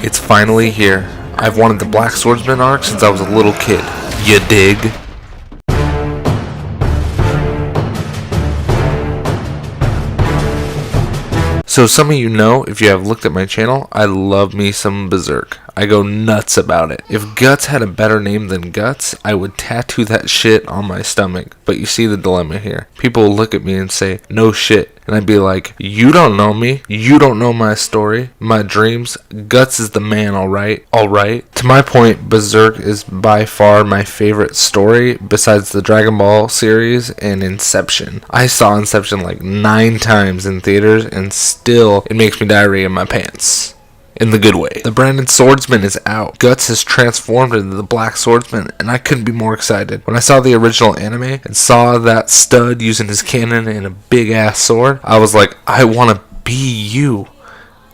It's finally here. I've wanted the Black Swordsman arc since I was a little kid. You dig? So some of you know, if you have looked at my channel, I love me some Berserk. I go nuts about it. If Guts had a better name than Guts, I would tattoo that shit on my stomach. But you see the dilemma here. People will look at me and say, no shit. And I'd be like, you don't know me. You don't know my story, my dreams. Guts is the man, alright? Alright? To my point, Berserk is by far my favorite story besides the Dragon Ball series and Inception. I saw Inception like 9 times in theaters and still it makes me diarrhea in my pants. In the good way. The branded Swordsman is out. Guts has transformed into the Black Swordsman, and I couldn't be more excited. When I saw the original anime and saw that stud using his cannon and a big ass sword, I was like, I want to be you.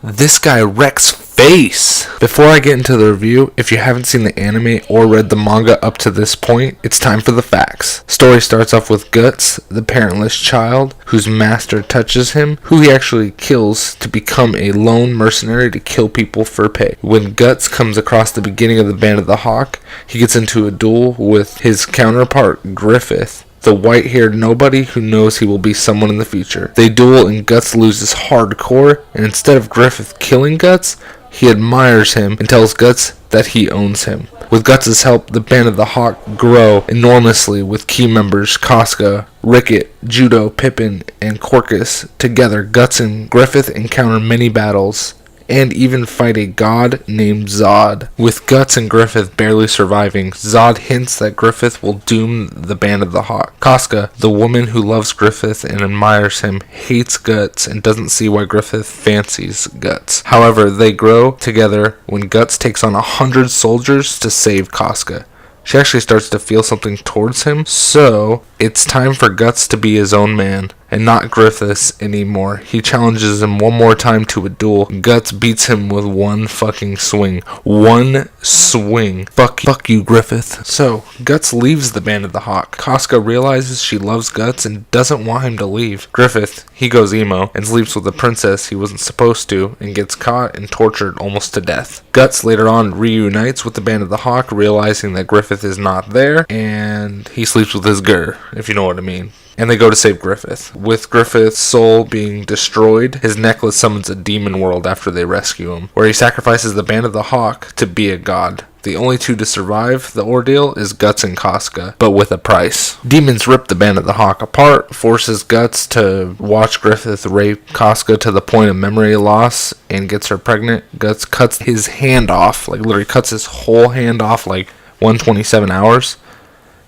This guy wrecks face. Before I get into the review, if you haven't seen the anime or read the manga up to this point, it's time for the facts. Story starts off with Guts, the parentless child whose master touches him, who he actually kills to become a lone mercenary to kill people for pay. When Guts comes across the beginning of the Band of the Hawk, he gets into a duel with his counterpart Griffith, the white-haired nobody who knows he will be someone in the future. They duel and Guts loses hardcore, and instead of Griffith killing Guts, he admires him and tells Guts that he owns him. With Guts' help, the Band of the Hawk grow enormously with key members Casca, Ricket, Judo, Pippin, and Corcus. Together, Guts and Griffith encounter many battles and even fight a god named Zod. With Guts and Griffith barely surviving, Zod hints that Griffith will doom the Band of the Hawk. Casca, the woman who loves Griffith and admires him, hates Guts and doesn't see why Griffith fancies Guts. However, they grow together when Guts takes on 100 soldiers to save Casca. She actually starts to feel something towards him, so it's time for Guts to be his own man and not Griffith's anymore. He challenges him one more time to a duel. Guts beats him with one fucking swing. One swing. Fuck you, Griffith. So, Guts leaves the Band of the Hawk. Casca realizes she loves Guts and doesn't want him to leave. Griffith, he goes emo and sleeps with a princess he wasn't supposed to and gets caught and tortured almost to death. Guts later on reunites with the Band of the Hawk, realizing that Griffith is not there, and he sleeps with his girl, if you know what I mean. And they go to save Griffith. With Griffith's soul being destroyed, his necklace summons a demon world after they rescue him, where he sacrifices the Band of the Hawk to be a god. The only two to survive the ordeal is Guts and Casca, but with a price. Demons rip the Band of the Hawk apart, forces Guts to watch Griffith rape Casca to the point of memory loss, and gets her pregnant. Guts cuts his hand off, like literally cuts his whole hand off like 127 hours.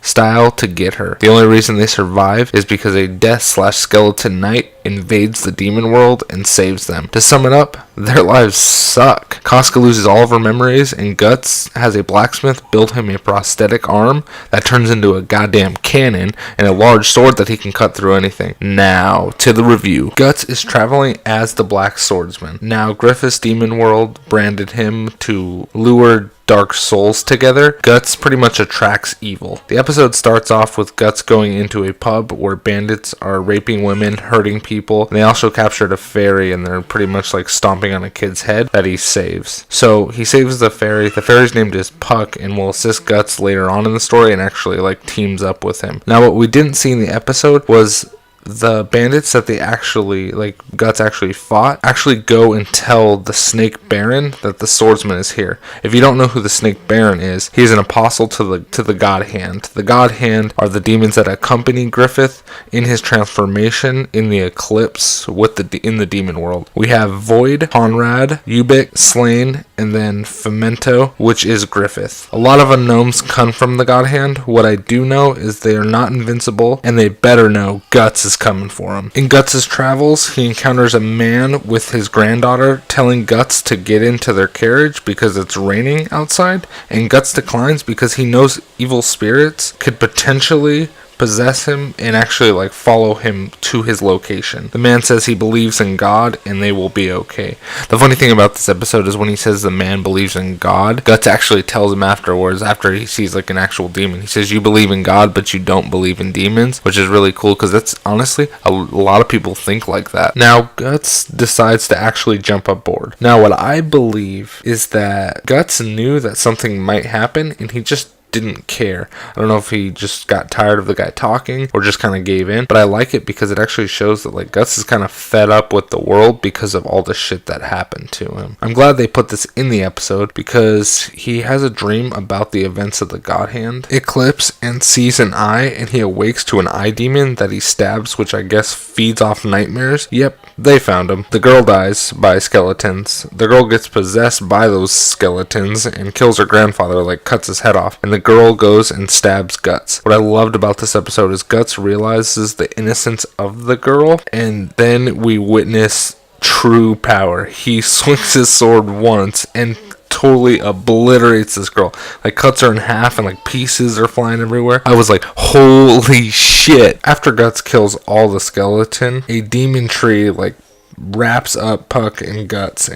Style to get her. The only reason they survive is because a death/skeleton knight invades the demon world and saves them. To sum it up, their lives suck. Casca loses all of her memories, and Guts has a blacksmith build him a prosthetic arm that turns into a goddamn cannon and a large sword that he can cut through anything. Now, to the review. Guts is traveling as the Black Swordsman. Now, Griffith's demon world branded him to lure dark souls together. Guts pretty much attracts evil. The episode starts off with Guts going into a pub where bandits are raping women, hurting people, and they also captured a fairy, and they're pretty much like stomping on a kid's head that he saves. So he saves the fairy. The fairy's named is Puck and will assist Guts later on in the story and actually like teams up with him. Now what we didn't see in the episode was the bandits that they actually, like, Guts actually fought, actually go and tell the Snake Baron that the Swordsman is here. If you don't know who the Snake Baron is, he's an apostle to the God Hand. The God Hand are the demons that accompany Griffith in his transformation in the Eclipse in the demon world. We have Void, Conrad, Ubik, Slain, and then Femento, which is Griffith. A lot of unknowns come from the God Hand. What I do know is they are not invincible, and they better know Guts is coming for him. In Guts' travels, he encounters a man with his granddaughter telling Guts to get into their carriage because it's raining outside, and Guts declines because he knows evil spirits could potentially possess him and actually like follow him to his location. The man says he believes in God and they will be okay. The funny thing about this episode is when he says the man believes in God, Guts actually tells him afterwards, after he sees like an actual demon, he says, you believe in God but you don't believe in demons, which is really cool because that's honestly a lot of people think like that. Now Guts decides to actually jump aboard. Now what I believe is that Guts knew that something might happen and he just didn't care. I don't know if he just got tired of the guy talking or just kind of gave in, but I like it because it actually shows that like Guts is kind of fed up with the world because of all the shit that happened to him. I'm glad they put this in the episode because he has a dream about the events of the God Hand Eclipse and sees an eye, and he awakes to an eye demon that he stabs, which I guess feeds off nightmares. Yep, they found him. The girl dies by skeletons. The girl gets possessed by those skeletons and kills her grandfather, like cuts his head off, and the girl goes and stabs Guts. What I loved about this episode is Guts realizes the innocence of the girl, and then we witness true power. He swings his sword once and totally obliterates this girl, like cuts her in half and like pieces are flying everywhere. I was like, holy shit. After Guts kills all the skeleton, a demon tree like wraps up Puck and Guts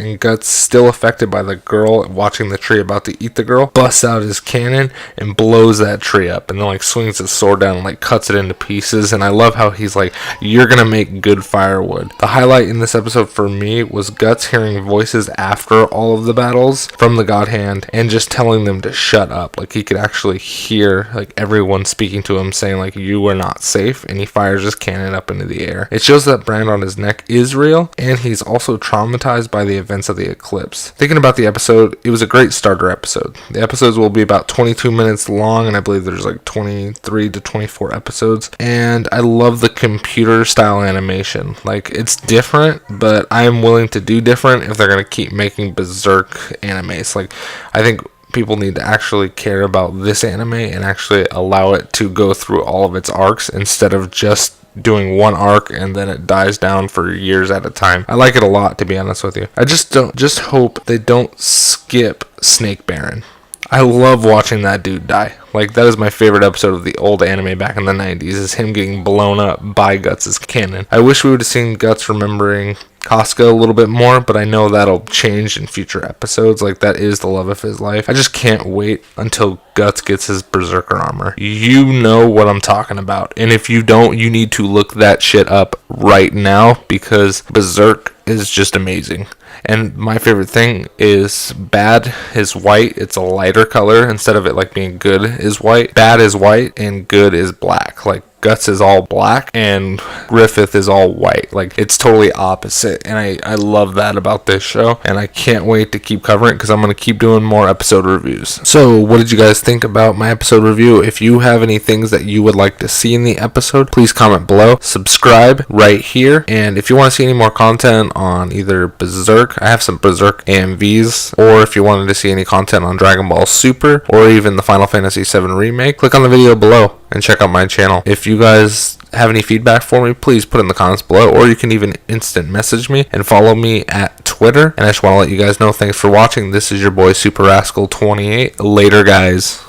still affected by the girl watching the tree about to eat the girl, busts out his cannon and blows that tree up, and then like swings his sword down and like cuts it into pieces. And I love how he's like, you're gonna make good firewood. The highlight in this episode for me was Guts hearing voices after all of the battles from the God Hand and just telling them to shut up. Like he could actually hear like everyone speaking to him saying like, you are not safe, and he fires his cannon up into the air. It shows that brand on his neck is real, and he's also traumatized by the events of the eclipse. Thinking about the episode, it was a great starter episode. The episodes will be about 22 minutes long, and I believe there's like 23 to 24 episodes. And I love the computer style animation. Like, it's different, but I'm willing to do different if they're going to keep making Berserk animes. Like, I think people need to actually care about this anime and actually allow it to go through all of its arcs instead of just doing one arc and then it dies down for years at a time. I like it a lot, to be honest with you. I just hope they don't skip Snake Baron. I love watching that dude die. Like, that is my favorite episode of the old anime back in the 90s, is him getting blown up by Guts' cannon. I wish we would have seen Guts remembering Casca a little bit more, but I know that'll change in future episodes. Like, that is the love of his life. I just can't wait until Guts gets his Berserker armor. You know what I'm talking about. And if you don't, you need to look that shit up right now, because Berserk is just amazing. And my favorite thing is bad is white. It's a lighter color instead of it like being good is white. Bad is white and good is black. Like, Guts is all black and Griffith is all white. Like, it's totally opposite, and I love that about this show, and I can't wait to keep covering it because I'm going to keep doing more episode reviews. So what did you guys think about my episode review? If you have any things that you would like to see in the episode, please comment below. Subscribe right here, and if you want to see any more content on either Berserk, I have some Berserk AMVs, or if you wanted to see any content on Dragon Ball Super or even the Final Fantasy VII Remake, click on the video below and check out my channel. If you guys have any feedback for me, please put it in the comments below, or you can even instant message me and follow me at Twitter. And I just want to let you guys know, thanks for watching. This is your boy Super Rascal 28. Later, guys.